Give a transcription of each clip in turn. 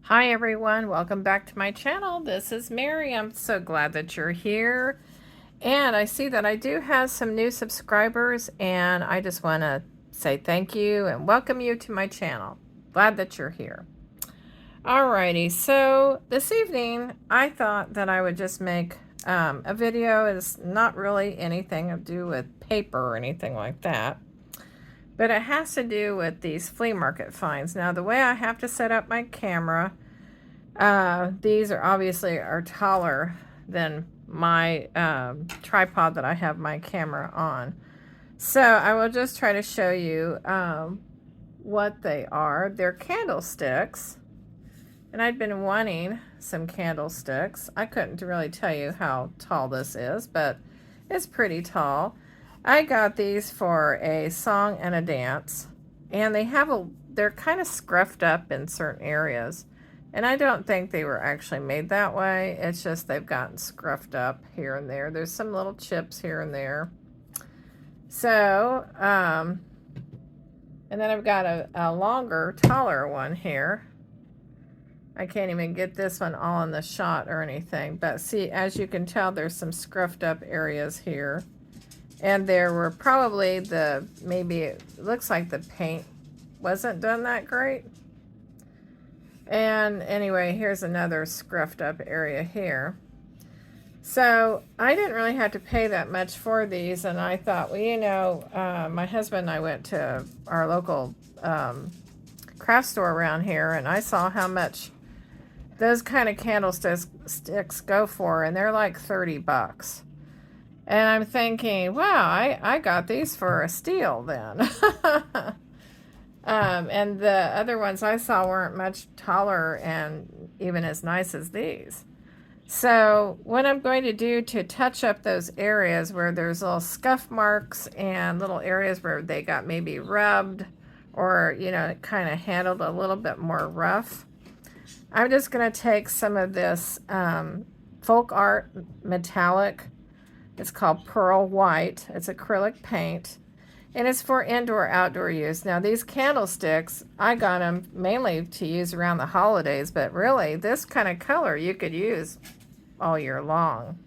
Hi everyone, welcome back to my channel. This is Mary. I'm so glad that you're here. And I see that I do have some new subscribers, and I just want to say thank you and welcome you to my channel. Glad that you're here. Alrighty, so this evening I thought that I would just make a video. It's not really anything to do with paper or anything like that, but it has to do with these flea market finds. Now, the way I have to set up my camera, these are obviously taller than my tripod that I have my camera on. So I will just try to show you what they are. They're candlesticks, and I'd been wanting some candlesticks. I couldn't really tell you how tall this is, but it's pretty tall. I got these for a song and a dance, and they're kind of scruffed up in certain areas. And I don't think they were actually made that way. It's just they've gotten scruffed up here and there. There's some little chips here and there. So, and then I've got a longer, taller one here. I can't even get this one all in the shot or anything. But see, as you can tell, there's some scruffed up areas here. And there were probably maybe it looks like the paint wasn't done that great. And anyway, here's another scruffed up area here. So I didn't really have to pay that much for these, and I thought, well, you know, my husband and I went to our local craft store around here, and I saw how much those kind of candlesticks go for, and they're like 30 bucks. And I'm thinking, wow, I got these for a steal then. And the other ones I saw weren't much taller and even as nice as these. So what I'm going to do to touch up those areas where there's little scuff marks and little areas where they got maybe rubbed or, you know, kind of handled a little bit more rough, I'm just going to take some of this folk art metallic. It's called Pearl White. It's acrylic paint. And it's for indoor-outdoor use. Now, these candlesticks, I got them mainly to use around the holidays, but really, this kind of color you could use all year long.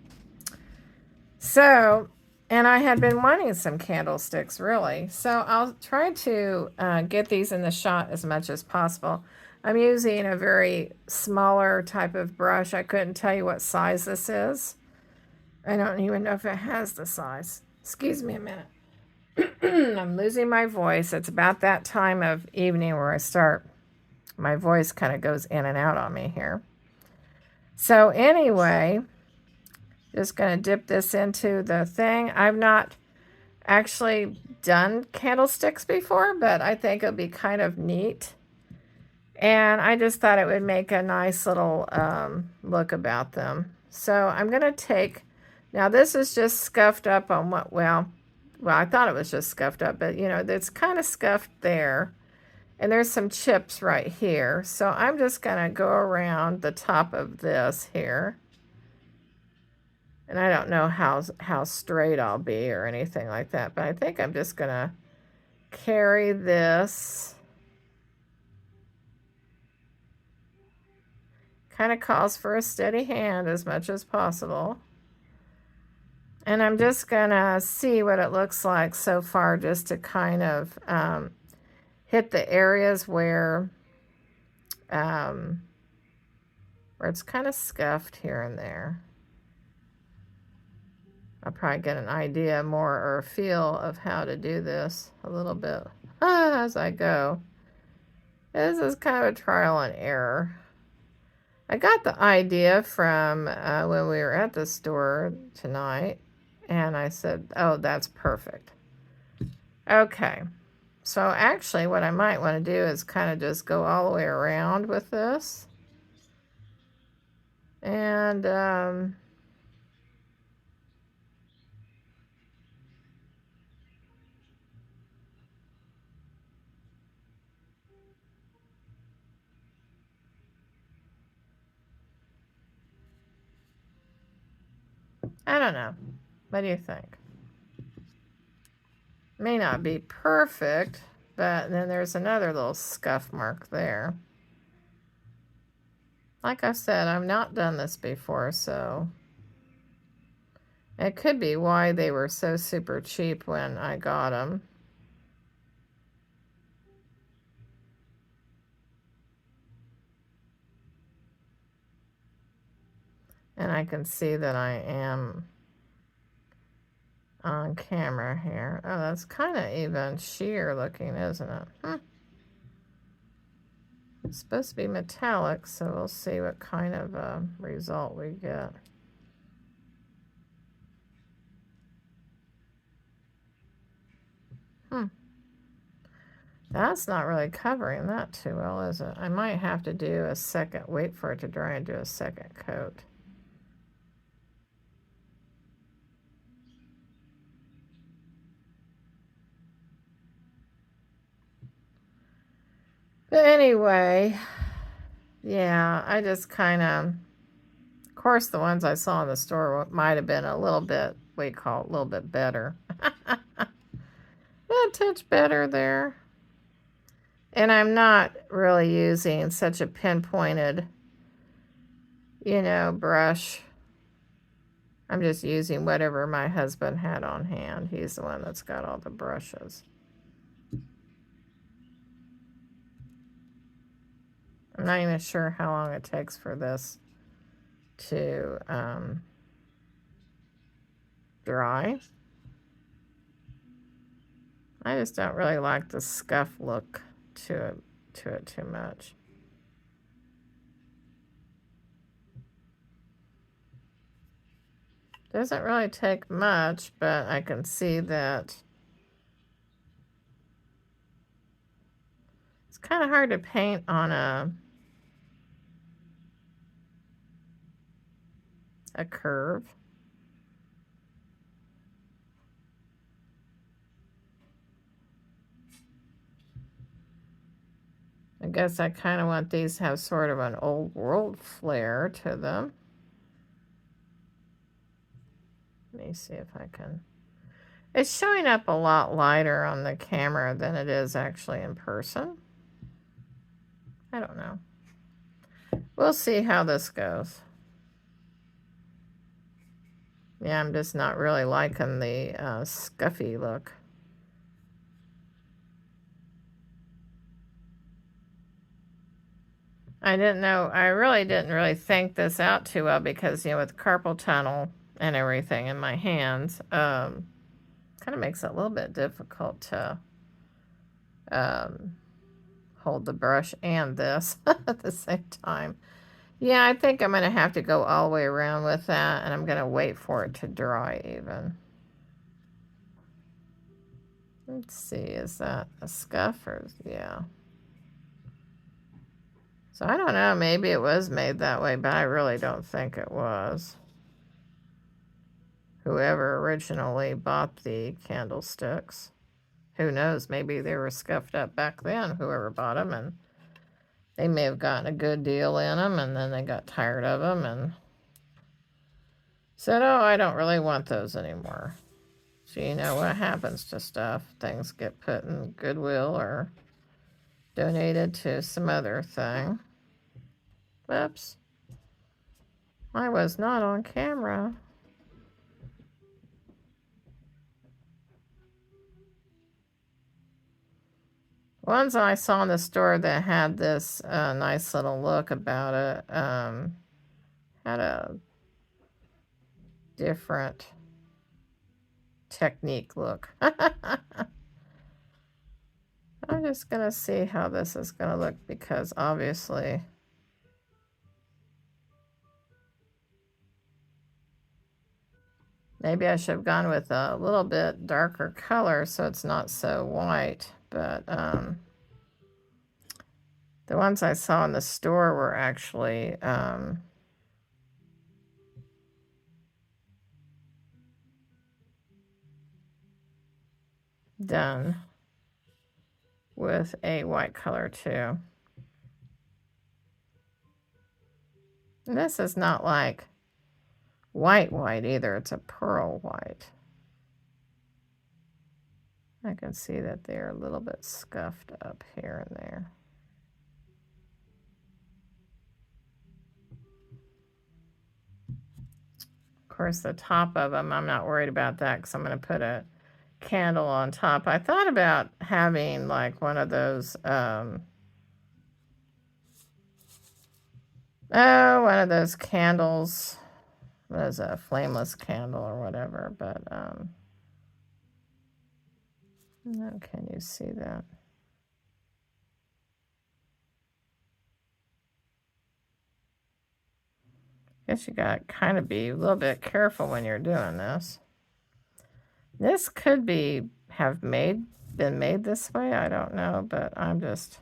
So, and I had been wanting some candlesticks, really. So I'll try to get these in the shot as much as possible. I'm using a very smaller type of brush. I couldn't tell you what size this is. I don't even know if it has the size. Excuse me a minute. I'm losing my voice. It's about that time of evening where my voice kind of goes in and out on me here. So anyway, just going to dip this into the thing. I've not actually done candlesticks before, but I think it'll be kind of neat. And I just thought it would make a nice little look about them. So I'm going to take, now this is just scuffed up on well, I thought it was just scuffed up, but, you know, it's kind of scuffed there. And there's some chips right here. So I'm just going to go around the top of this here. And I don't know how straight I'll be or anything like that, but I think I'm just going to carry this. Kind of calls for a steady hand as much as possible. And I'm just going to see what it looks like so far, just to kind of hit the areas where it's kind of scuffed here and there. I'll probably get an idea more or a feel of how to do this a little bit as I go. This is kind of a trial and error. I got the idea from when we were at the store tonight. And I said, oh, that's perfect. Okay. So actually what I might want to do is kind of just go all the way around with this. And I don't know. What do you think? May not be perfect, but then there's another little scuff mark there. Like I said, I've not done this before, so it could be why they were so super cheap when I got them. And I can see that I am on camera here. Oh, that's kind of even sheer looking, isn't it? It's supposed to be metallic, so we'll see what kind of result we get. That's not really covering that too well, is it? I might have to do a second, wait for it to dry and do a second coat. But anyway, yeah, I just kind of course, the ones I saw in the store might have been a little bit, we call it a little bit better. A touch better there. And I'm not really using such a pinpointed, brush. I'm just using whatever my husband had on hand. He's the one that's got all the brushes. I'm not even sure how long it takes for this to dry. I just don't really like the scuff look to it too much. Doesn't really take much, but I can see that it's kind of hard to paint on a curve. I guess I kind of want these to have sort of an old world flair to them. Let me see if I can. It's showing up a lot lighter on the camera than it is actually in person. I don't know. We'll see how this goes. Yeah, I'm just not really liking the scuffy look. I really didn't really think this out too well because, with carpal tunnel and everything in my hands, kind of makes it a little bit difficult to hold the brush and this at the same time. Yeah, I think I'm going to have to go all the way around with that, and I'm going to wait for it to dry even. Let's see, is that a scuff or, yeah. So I don't know, maybe it was made that way, but I really don't think it was. Whoever originally bought the candlesticks. Who knows, maybe they were scuffed up back then, whoever bought them, and they may have gotten a good deal in them, and then they got tired of them and said, oh, I don't really want those anymore. So you know what happens to stuff. Things get put in Goodwill or donated to some other thing. Whoops. I was not on camera. Ones I saw in the store that had this nice little look about it had a different technique look. I'm just going to see how this is going to look because obviously maybe I should have gone with a little bit darker color so it's not so white, but the ones I saw in the store were actually done with a white color too. And this is not like white either, it's a pearl white. I can see that they're a little bit scuffed up here and there. course, the top of them, I'm not worried about that because I'm going to put a candle on top. I thought about having like one of those, one of those candles. Was a flameless candle or whatever, but, no, can you see that? Guess you got to kind of be a little bit careful when you're doing this. This could have been made this way. I don't know, but I'm just,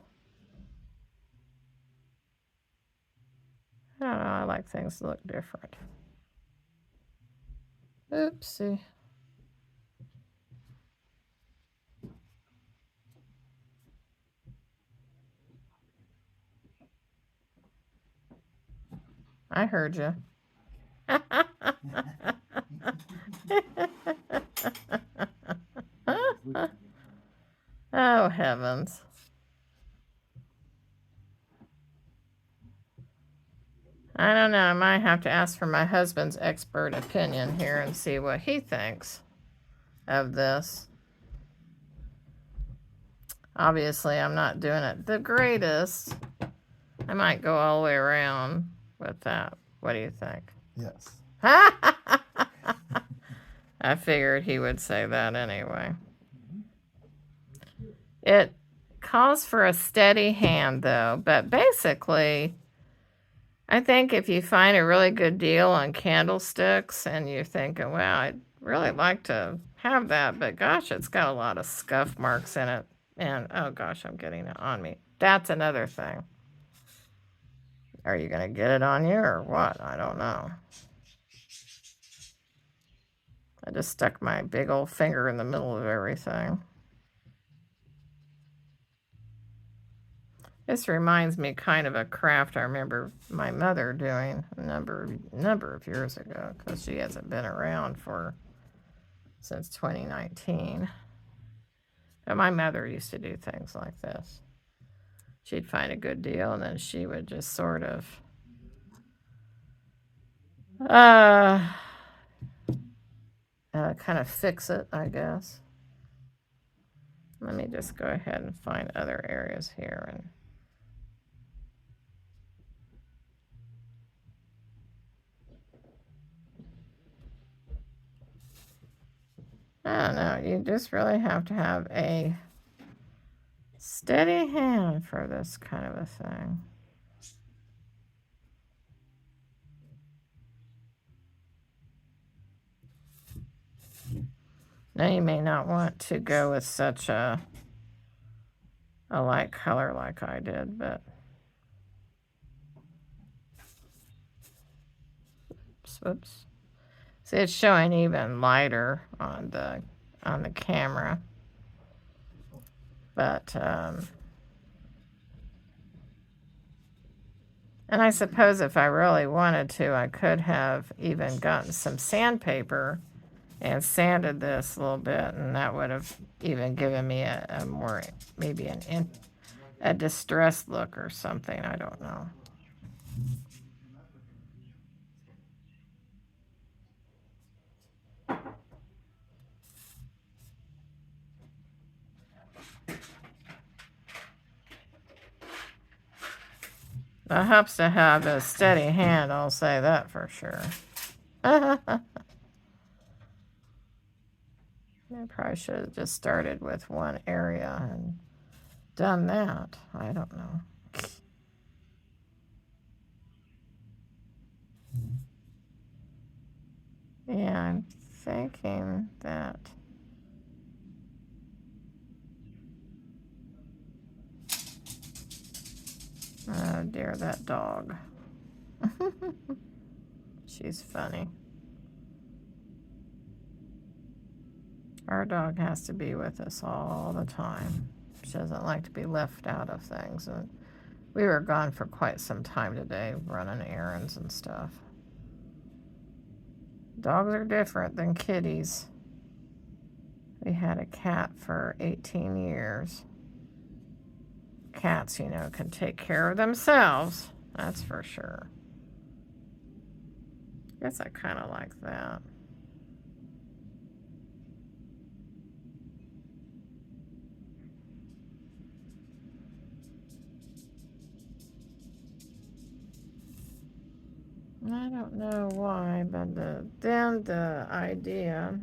I don't know. I like things to look different. Oopsie. I heard you. Oh, heavens. I don't know. I might have to ask for my husband's expert opinion here and see what he thinks of this. Obviously, I'm not doing it the greatest. I might go all the way around with that. What do you think? Yes. I figured he would say that anyway. It calls for a steady hand, though, but basically, I think if you find a really good deal on candlesticks and you're thinking, wow, I'd really like to have that, but gosh, it's got a lot of scuff marks in it. And, oh gosh, I'm getting it on me. That's another thing. Are you going to get it on you or what? I don't know. I just stuck my big old finger in the middle of everything. This reminds me kind of a craft I remember my mother doing a number of years ago, because she hasn't been around since 2019. But my mother used to do things like this. She'd find a good deal, and then she would just sort of kind of fix it, I guess. Let me just go ahead and find other areas here. And I don't know. You just really have to have a steady hand for this kind of a thing. Now you may not want to go with such a light color like I did, but whoops. See, it's showing even lighter on the camera. But and I suppose if I really wanted to, I could have even gotten some sandpaper and sanded this a little bit, and that would have even given me a more, maybe a distressed look or something. I don't know. It helps to have a steady hand, I'll say that for sure. I probably should have just started with one area and done that. I don't know. Yeah, I'm thinking that. Oh dear, that dog. She's funny. Our dog has to be with us all the time. She doesn't like to be left out of things. And we were gone for quite some time today, running errands and stuff. Dogs are different than kitties. We had a cat for 18 years. Cats, you know, can take care of themselves. That's for sure. Guess I kind of like that. I don't know why, but then the idea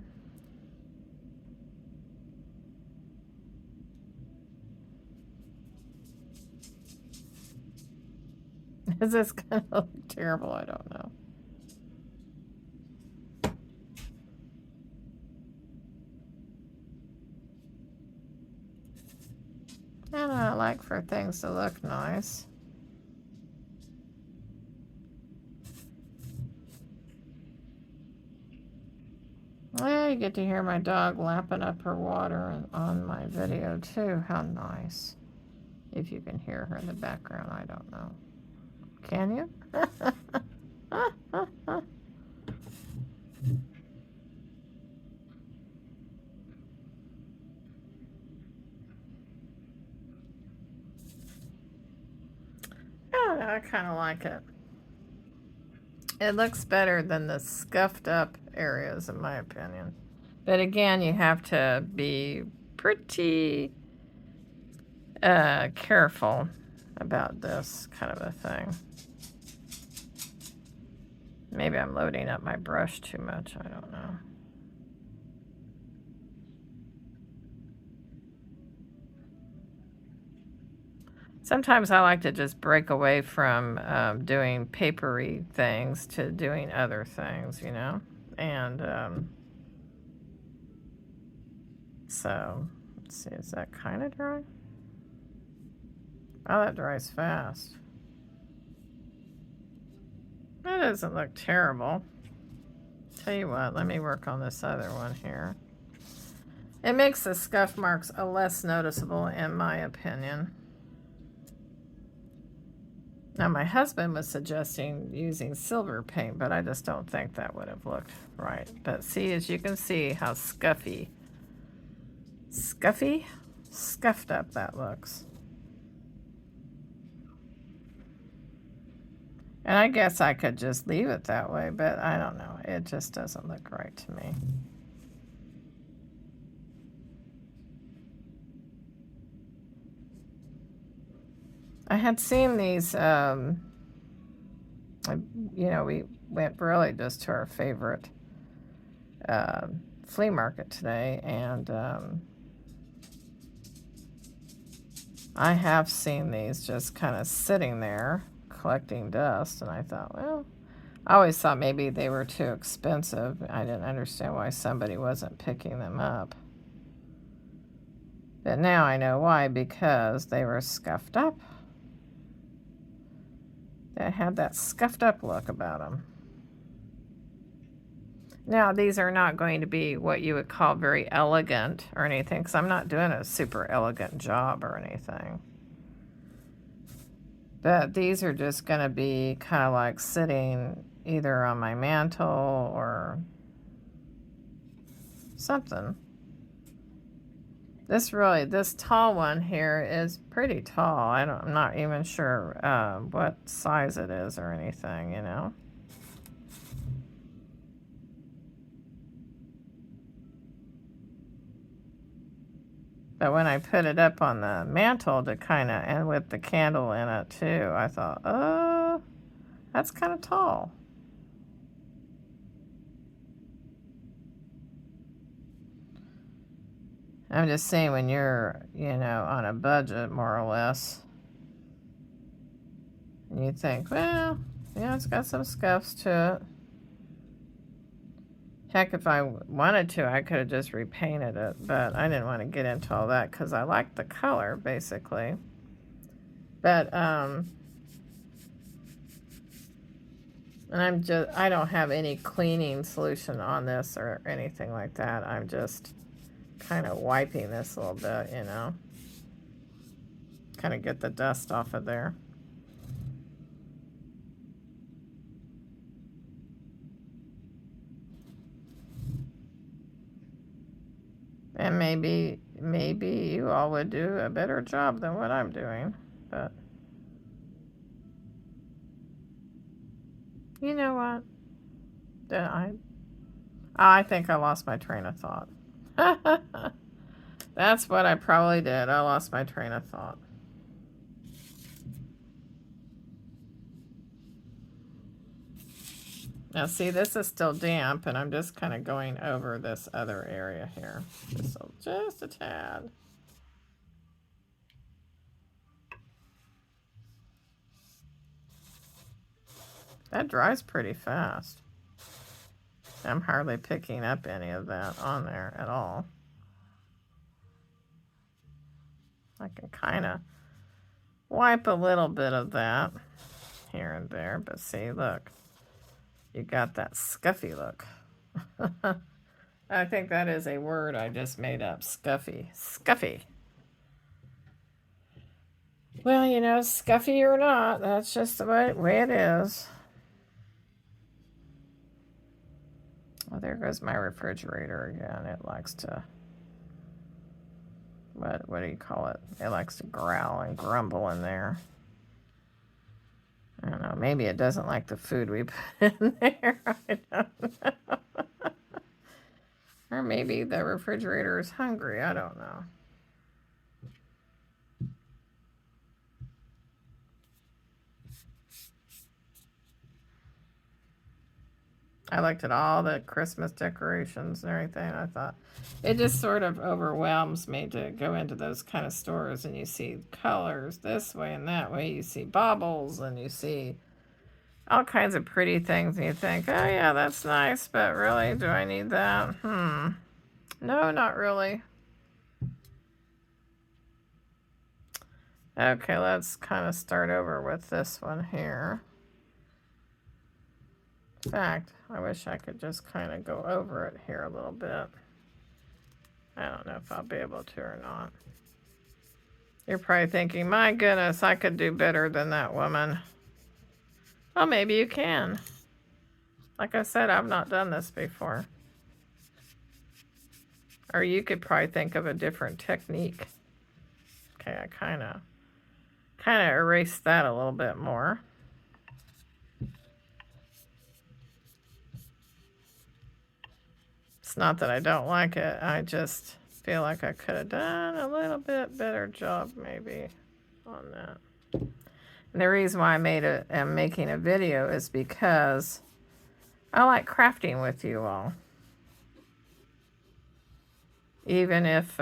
is this gonna look terrible? I don't know. And I like for things to look nice. Well, you get to hear my dog lapping up her water on my video too. How nice. If you can hear her in the background, I don't know. Can you? I kind of like it. It looks better than the scuffed up areas, in my opinion. But again, you have to be pretty careful about this kind of a thing. Maybe I'm loading up my brush too much. I don't know. Sometimes I like to just break away from doing papery things to doing other things, you know? And so, let's see, is that kind of dry? Oh, that dries fast. That doesn't look terrible. Tell you what, let me work on this other one here. It makes the scuff marks less noticeable, in my opinion. Now, my husband was suggesting using silver paint, but I just don't think that would have looked right. But see, as you can see how scuffed up that looks. And I guess I could just leave it that way, but I don't know. It just doesn't look right to me. I had seen these, you know, we went really just to our favorite flea market today, and I have seen these just kind of sitting there collecting dust, and I thought, well, I always thought maybe they were too expensive. I didn't understand why somebody wasn't picking them up. But now I know why, because they were scuffed up. They had that scuffed up look about them. Now, these are not going to be what you would call very elegant or anything, because I'm not doing a super elegant job or anything. But these are just going to be kind of like sitting either on my mantle or something. This tall one here is pretty tall. I'm not even sure what size it is or anything, you know. But when I put it up on the mantle to kind of, and with the candle in it too, I thought, that's kind of tall. I'm just saying, when you're, you know, on a budget, more or less, and you think, well, yeah, it's got some scuffs to it. Heck, if I wanted to, I could have just repainted it, but I didn't want to get into all that because I like the color, basically. But, and I don't have any cleaning solution on this or anything like that. I'm just kind of wiping this a little bit, you know, kind of get the dust off of there. And maybe you all would do a better job than what I'm doing, but you know what? Did I? I think I lost my train of thought. That's what I probably did. I lost my train of thought. Now see, this is still damp, and I'm just kind of going over this other area here. Just a tad. That dries pretty fast. I'm hardly picking up any of that on there at all. I can kind of wipe a little bit of that here and there, but see, look. You got that scuffy look. I think that is a word I just made up. Scuffy. Scuffy. Well, you know, scuffy or not, that's just the way it is. Well, there goes my refrigerator again. It likes to, what do you call it? It likes to growl and grumble in there. I don't know. Maybe it doesn't like the food we put in there. I don't know. Or maybe the refrigerator is hungry. I don't know. I looked at all the Christmas decorations and everything. I thought it just sort of overwhelms me to go into those kind of stores and you see colors this way and that way. You see baubles and you see all kinds of pretty things and you think, oh yeah, that's nice, but really, do I need that? No, not really. Okay, let's kind of start over with this one here. In fact, I wish I could just kind of go over it here a little bit. I don't know if I'll be able to or not. You're probably thinking, my goodness, I could do better than that woman. Well, maybe you can. Like I said, I've not done this before. Or you could probably think of a different technique. Okay, I kind of erased that a little bit more. It's not that I don't like it. I just feel like I could have done a little bit better job maybe on that. And the reason why I'm making a video is because I like crafting with you all. Even if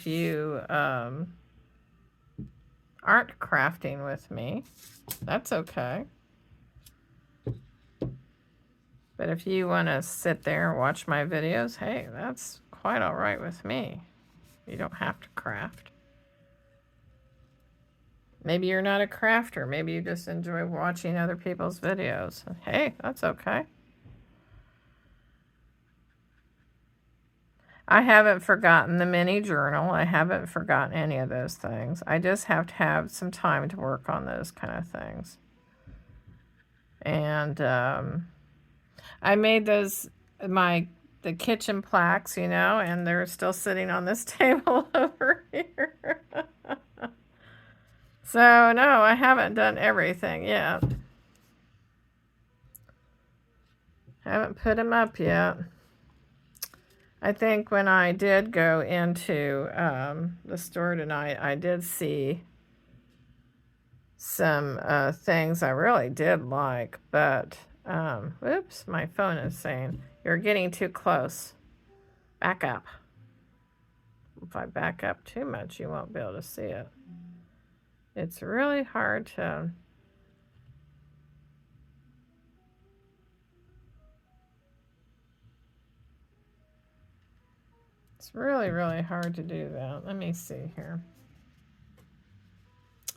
you aren't crafting with me, that's okay. But if you want to sit there and watch my videos, hey, that's quite all right with me. You don't have to craft. Maybe you're not a crafter. Maybe you just enjoy watching other people's videos. Hey, that's okay. I haven't forgotten the mini journal. I haven't forgotten any of those things. I just have to have some time to work on those kind of things. And I made those, the kitchen plaques, you know, and they're still sitting on this table over here. So, no, I haven't done everything yet. Haven't put them up yet. I think when I did go into the store tonight, I did see some things I really did like, but, oops, my phone is saying, you're getting too close. Back up. If I back up too much, you won't be able to see it. It's really hard to... It's really, really hard to do that. Let me see here.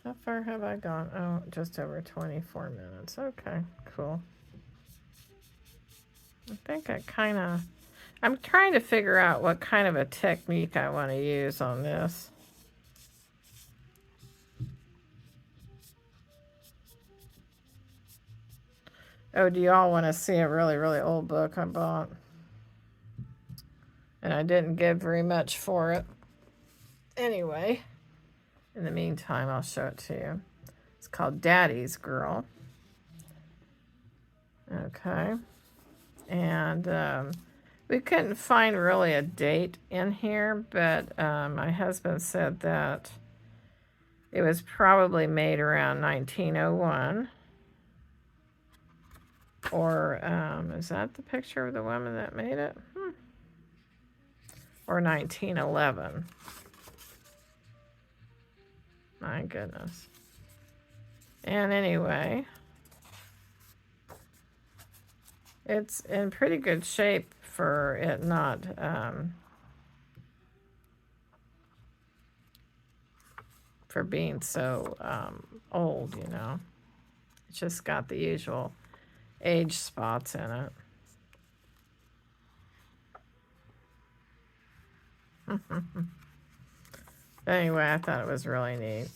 How far have I gone? Oh, just over 24 minutes. Okay, cool. I think I'm trying to figure out what kind of a technique I want to use on this. Oh, do y'all want to see a really, really old book I bought? And I didn't give very much for it. Anyway, in the meantime, I'll show it to you. It's called Daddy's Girl. Okay. And we couldn't find really a date in here, but my husband said that it was probably made around 1901. Or is that the picture of the woman that made it? Or 1911. My goodness. And anyway, it's in pretty good shape for it not for being so old, you know. It's just got the usual age spots in it. But anyway, I thought it was really neat.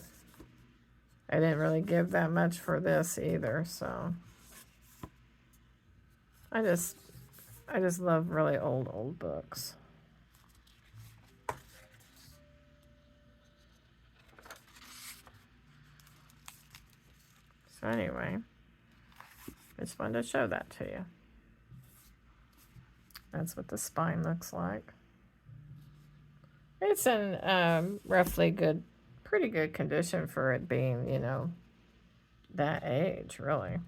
I didn't really give that much for this either, so I just love really old books. So anyway, I just wanted to show that to you. That's what the spine looks like. It's in roughly good, pretty good condition for it being, you know, that age, really.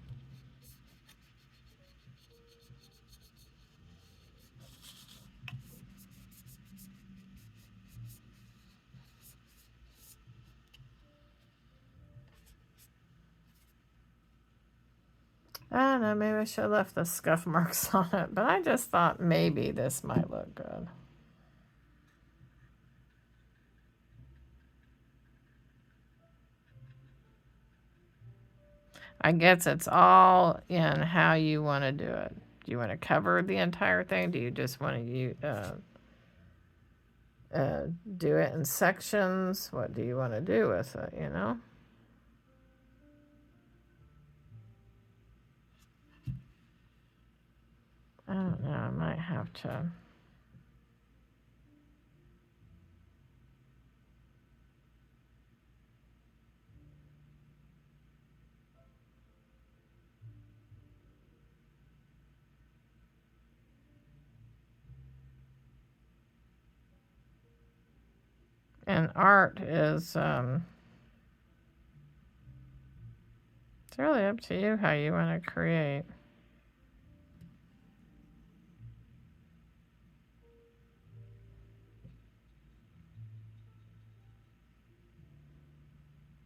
I don't know, maybe I should have left the scuff marks on it, but I just thought maybe this might look good. I guess it's all in how you want to do it. Do you want to cover the entire thing? Do you just want to do it in sections? What do you want to do with it, you know? I don't know. I might have to. And art is, it's really up to you how you want to create.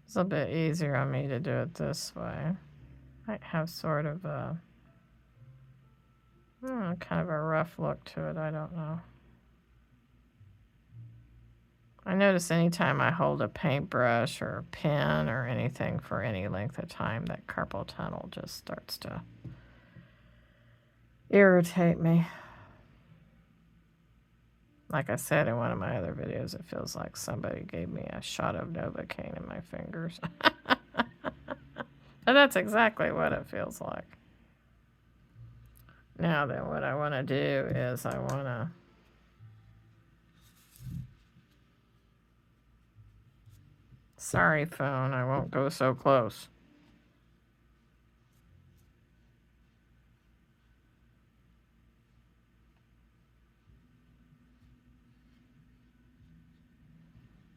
It's a bit easier on me to do it this way. Might have sort of a, kind of a rough look to it. I don't know. I notice anytime I hold a paintbrush or a pen or anything for any length of time, that carpal tunnel just starts to irritate me. Like I said in one of my other videos, it feels like somebody gave me a shot of Novocaine in my fingers. But that's exactly what it feels like. Now then, what I want to do is I want to sorry, phone, I won't go so close.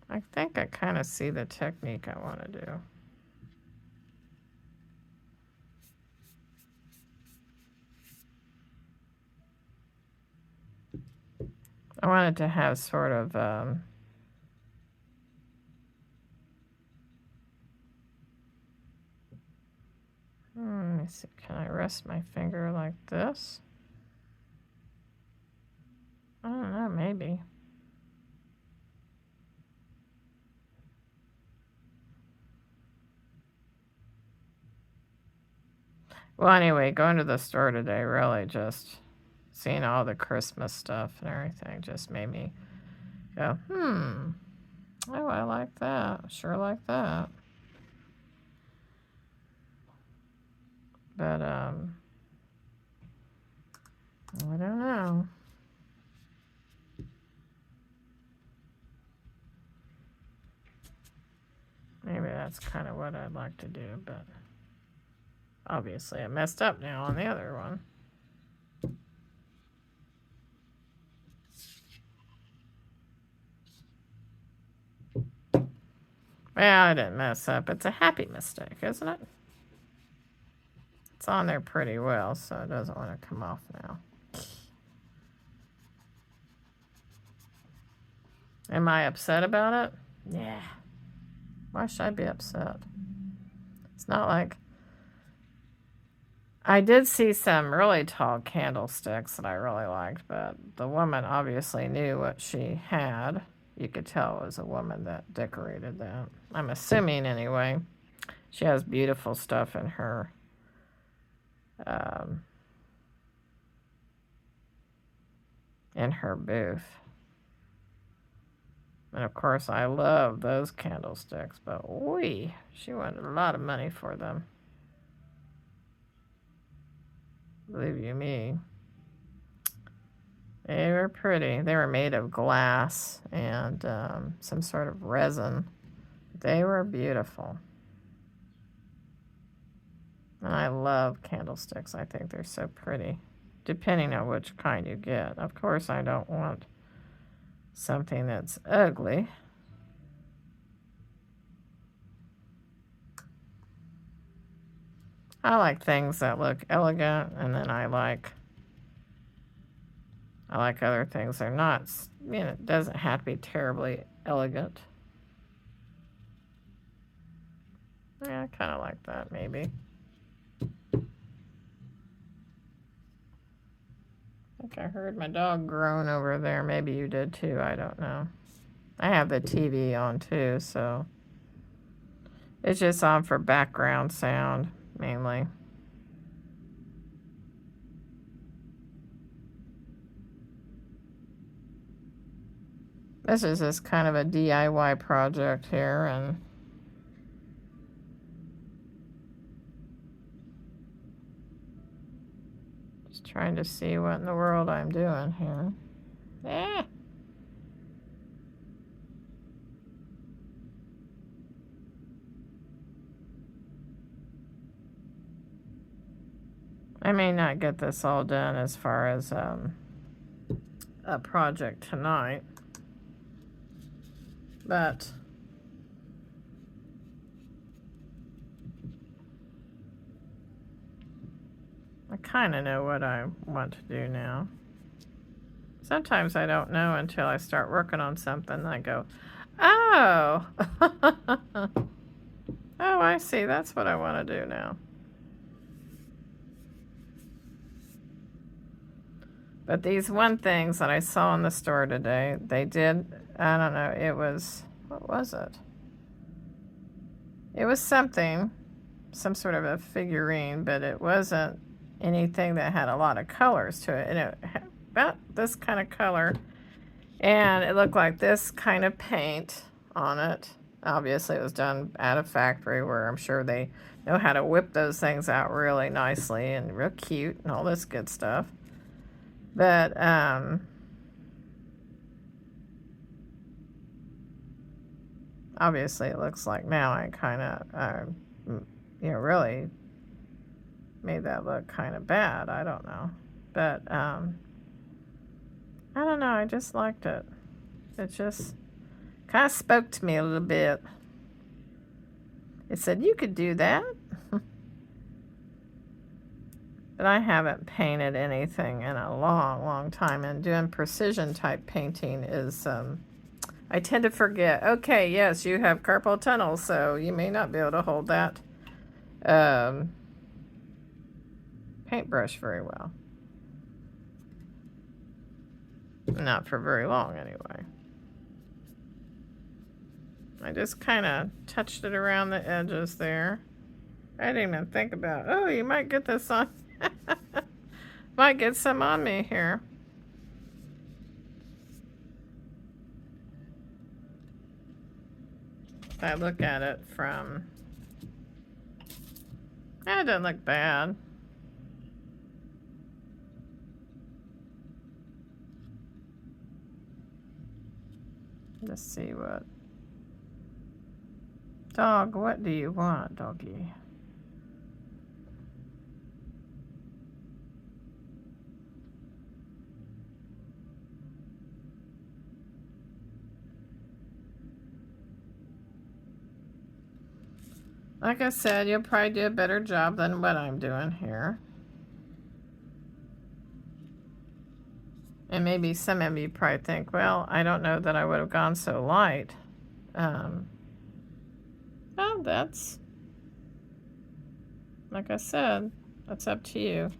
I think I kind of see the technique I want to do. I wanted to have sort of let me see, can I rest my finger like this? I don't know, maybe. Well, anyway, going to the store today really just seeing all the Christmas stuff and everything just made me go, oh, I like that. Sure like that. But, I don't know. that's kind of what I'd like to do, but obviously I messed up now on the other one. Well, I didn't mess up. It's a happy mistake, isn't it? It's on there pretty well, so it doesn't want to come off now. Am I upset about it? Yeah. Why should I be upset? It's not like... I did see some really tall candlesticks that I really liked, but the woman obviously knew what she had. You could tell it was a woman that decorated that. I'm assuming anyway. She has beautiful stuff in her booth. And of course I love those candlesticks, but wee, she wanted a lot of money for them. Believe you me. They were pretty. They were made of glass and some sort of resin. They were beautiful. And I love candlesticks. I think they're so pretty, depending on which kind you get. Of course, I don't want something that's ugly. I like things that look elegant, and then I like other things that are not, you know, it doesn't have to be terribly elegant. Yeah, I kind of like that, maybe. I think I heard my dog groan over there. Maybe you did too, I don't know. I have the TV on too, so it's just on for background sound, mainly. This is just kind of a DIY project here, and just trying to see what in the world I'm doing here. I may not get this all done as far as a project tonight, but I kind of know what I want to do now. Sometimes I don't know until I start working on something and I go, oh, oh, I see, that's what I want to do now. But these one things that I saw in the store today, they did, I don't know, it was, what was it? It was something, some sort of a figurine, but it wasn't anything that had a lot of colors to it. And it had about this kind of color. And it looked like this kind of paint on it. Obviously, it was done at a factory where I'm sure they know how to whip those things out really nicely and real cute and all this good stuff. But, obviously it looks like now I kind of, you know, really made that look kind of bad. I don't know. But, I don't know. I just liked it. It just kind of spoke to me a little bit. It said, you could do that. But I haven't painted anything in a long, long time. And doing precision type painting is, I tend to forget. Okay, yes, you have carpal tunnel, so you may not be able to hold that paintbrush very well. Not for very long, anyway. I just kind of touched it around the edges there. I didn't even think about, oh, you might get this on. Might get some on me here. If I look at it from, it doesn't look bad. Let's see what. Dog, what do you want, doggy? Like I said, you'll probably do a better job than what I'm doing here. And maybe some of you probably think, well, I don't know that I would have gone so light. Well, that's, like I said, that's up to you.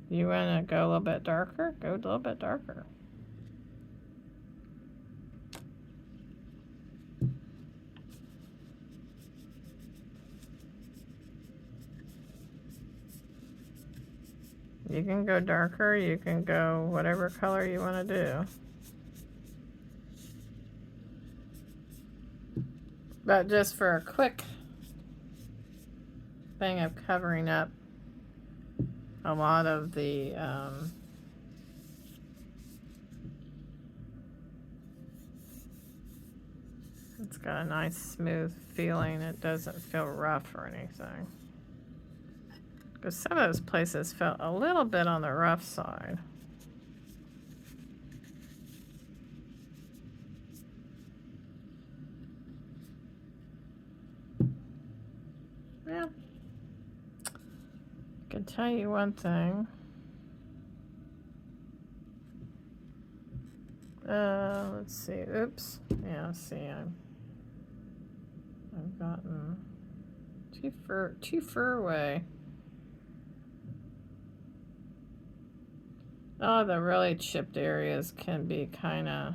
You want to go a little bit darker? Go a little bit darker. You can go darker, you can go whatever color you want to do. But just for a quick thing of covering up a lot of the it's got a nice smooth feeling. It doesn't feel rough or anything. Because some of those places felt a little bit on the rough side. Yeah. I can tell you one thing. Let's see. Oops. Yeah, see, I've gotten too far away. Oh, the really chipped areas can be kind of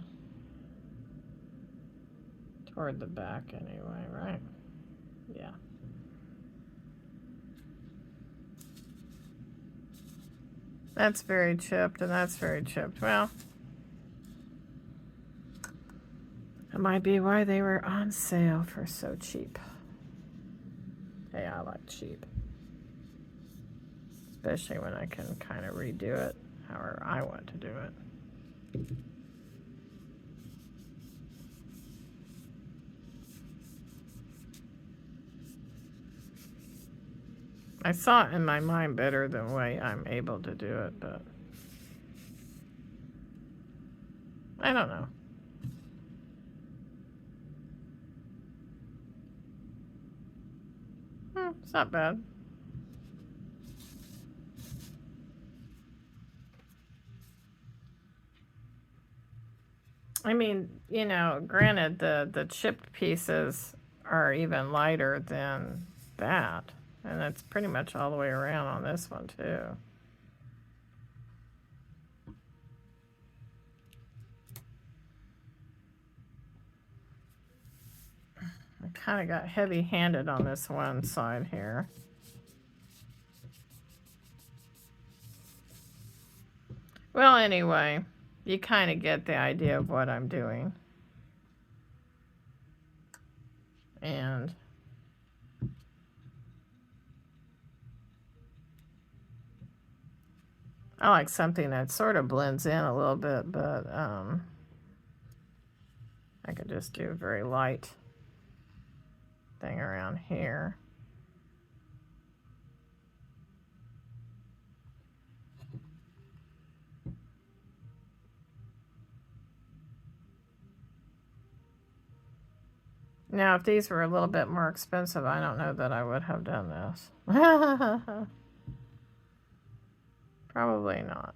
toward the back anyway, right? Yeah. That's very chipped, and that's very chipped. Well, it might be why they were on sale for so cheap. Hey, I like cheap. Especially when I can kind of redo it however I want to do it. I saw it in my mind better than the way I'm able to do it, but I don't know. It's not bad. I mean, you know, granted, the chipped pieces are even lighter than that. And that's pretty much all the way around on this one, too. I kind of got heavy-handed on this one side here. Well, anyway, you kind of get the idea of what I'm doing. And I like something that sort of blends in a little bit, but I could just do a very light thing around here. Now, if these were a little bit more expensive, I don't know that I would have done this. Probably not.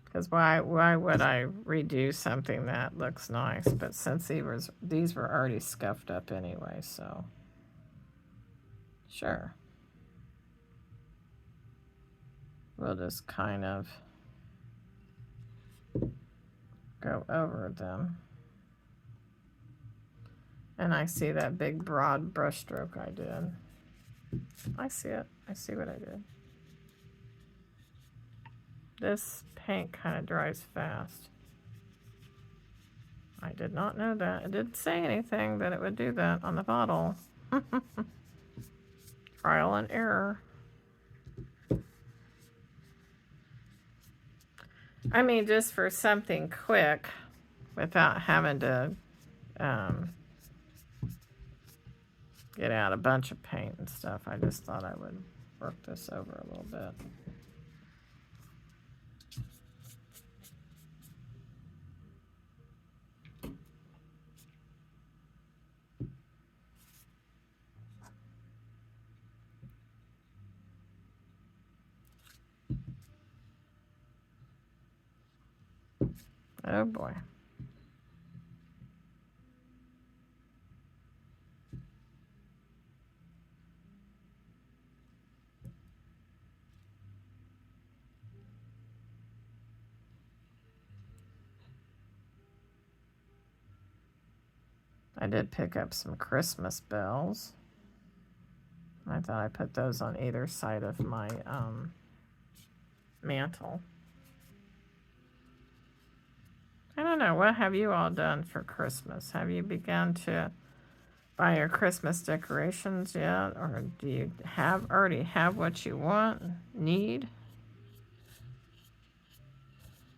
Because why would I redo something that looks nice? But since these were already scuffed up anyway, so sure. We'll just kind of go over them. And I see that big broad brush stroke I did. I see it. I see what I did. This paint kind of dries fast. I did not know that. It didn't say anything that it would do that on the bottle. Trial and error. I mean, just for something quick without having to get out a bunch of paint and stuff. I just thought I would work this over a little bit. Oh boy. I did pick up some Christmas bells. I thought I put those on either side of my mantle. I don't know, what have you all done for Christmas? Have you begun to buy your Christmas decorations yet? Or do you already have what you need?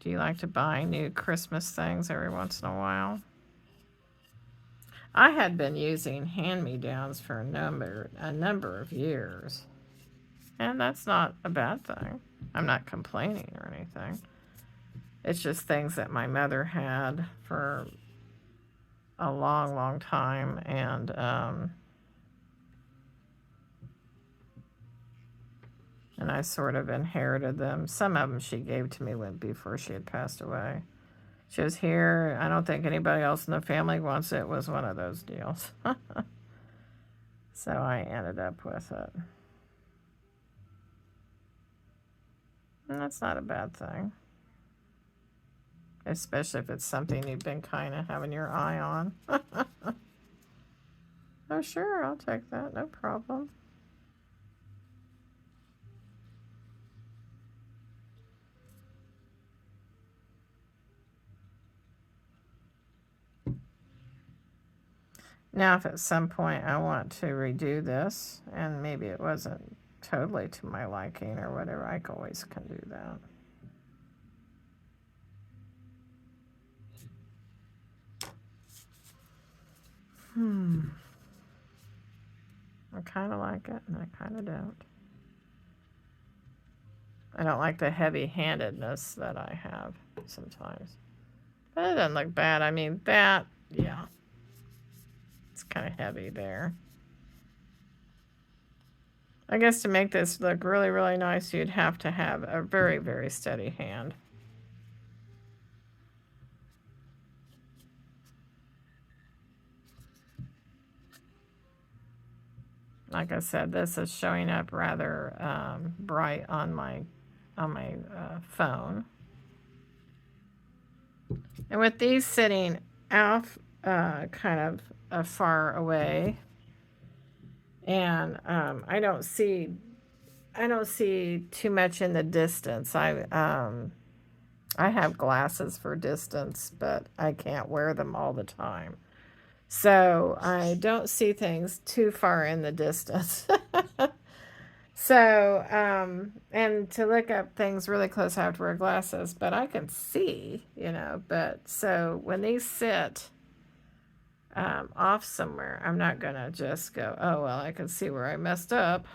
Do you like to buy new Christmas things every once in a while? I had been using hand-me-downs for a number of years. And that's not a bad thing. I'm not complaining or anything. It's just things that my mother had for a long, long time. And I sort of inherited them. Some of them she gave to me before she had passed away. She was here. I don't think anybody else in the family wants it. It was one of those deals. So I ended up with it. And that's not a bad thing. Especially if it's something you've been kind of having your eye on. Oh, sure, I'll take that. No problem. Now, if at some point I want to redo this, and maybe it wasn't totally to my liking or whatever, I always can do that. I kind of like it, and I kind of don't. I don't like the heavy-handedness that I have sometimes. But it doesn't look bad. I mean, that, yeah. It's kind of heavy there. I guess to make this look really, really nice, you'd have to have a very, very steady hand. Like I said, this is showing up rather bright on my phone. And with these sitting out kind of far away, and I don't see too much in the distance. I have glasses for distance, but I can't wear them all the time. So I don't see things too far in the distance. So, and to look up things really close, I have to wear glasses, but I can see, but so when these sit off somewhere, I'm not going to just go, oh, well, I can see where I messed up.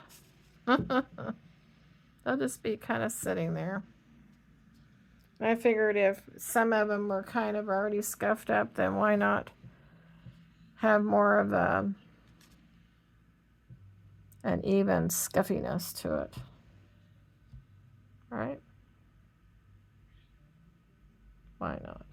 They'll just be kind of sitting there. I figured if some of them were kind of already scuffed up, then why not have more of an even scuffiness to it, right? Why not?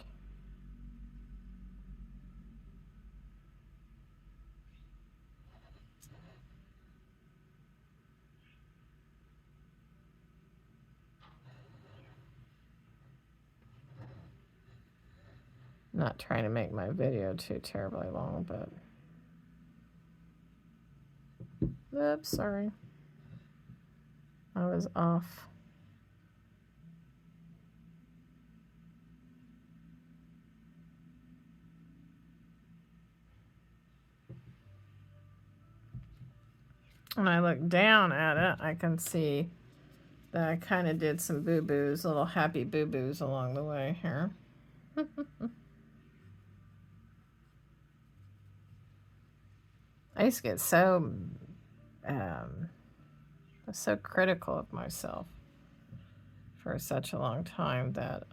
Not trying to make my video too terribly long, but oops, sorry. I was off. When I look down at it, I can see that I kind of did some boo-boos, little happy boo-boos along the way here. I used to get so critical of myself for such a long time that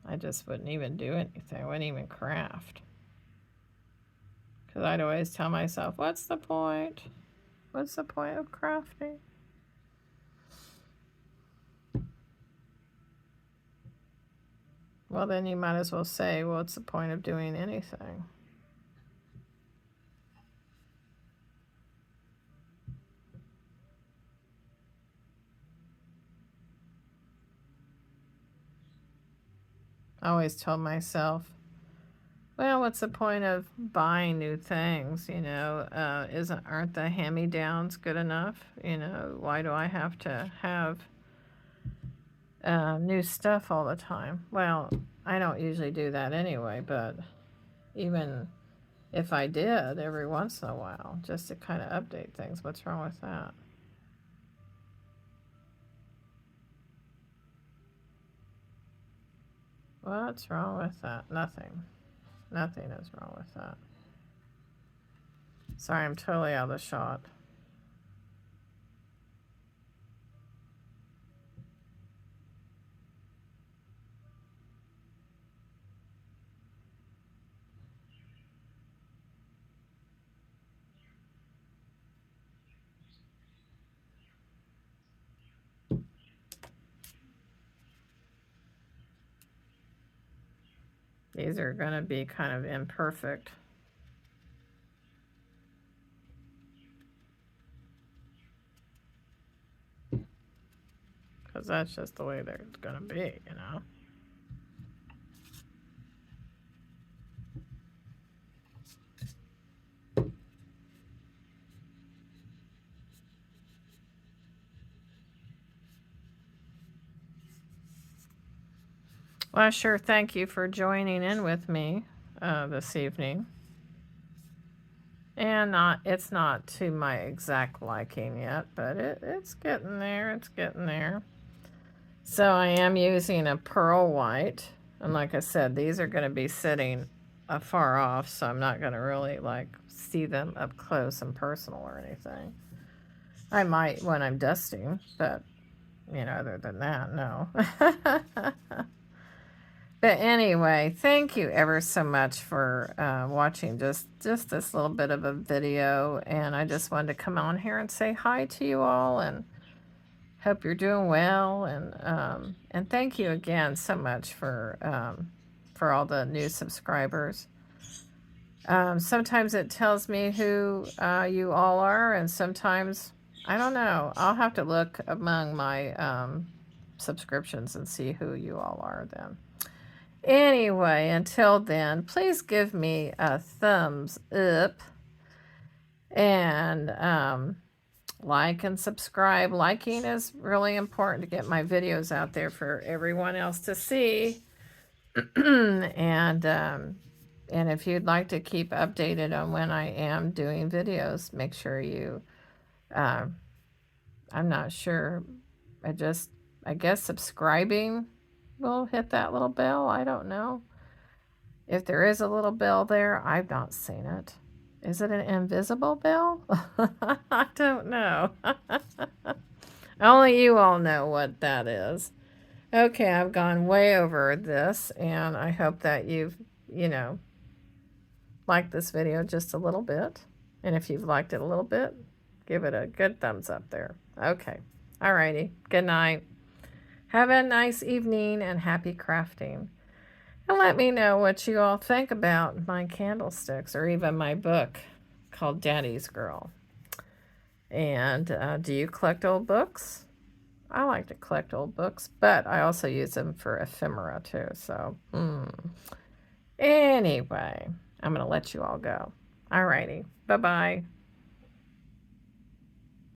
I just wouldn't even do anything. I wouldn't even craft. Because I'd always tell myself, what's the point? What's the point of crafting? Well, then you might as well say, well, what's the point of doing anything? I always told myself, well, what's the point of buying new things? You know, aren't the hand-me-downs good enough? You know, why do I have to have new stuff all the time? Well, I don't usually do that anyway, but even if I did every once in a while, just to kind of update things, what's wrong with that? What's wrong with that? Nothing. Nothing is wrong with that. Sorry, I'm totally out of the shot. These are going to be kind of imperfect. Because that's just the way they're going to be, you know. Well, sure, thank you for joining in with me this evening. And it's not to my exact liking yet, but it's getting there. It's getting there. So I am using a pearl white. And like I said, these are going to be sitting far off, so I'm not going to really like see them up close and personal or anything. I might when I'm dusting, but you know, other than that, no. But anyway, thank you ever so much for watching just this little bit of a video. And I just wanted to come on here and say hi to you all and hope you're doing well. And thank you again so much for all the new subscribers. Sometimes it tells me who you all are, and sometimes, I don't know. I'll have to look among my subscriptions and see who you all are then. Anyway, until then, please give me a thumbs up and like and subscribe. Liking is really important to get my videos out there for everyone else to see. And if you'd like to keep updated on when I am doing videos, make sure you, I'm not sure, I guess subscribing will hit that little bell. I don't know. If there is a little bell there, I've not seen it. Is it an invisible bell? I don't know. Only you all know what that is. Okay, I've gone way over this, and I hope that you've, liked this video just a little bit. And if you've liked it a little bit, give it a good thumbs up there. Okay. Alrighty. Good night. Have a nice evening and happy crafting. And let me know what you all think about my candlesticks or even my book called Daddy's Girl. And do you collect old books? I like to collect old books, but I also use them for ephemera too. So, anyway, I'm going to let you all go. Alrighty. Bye-bye.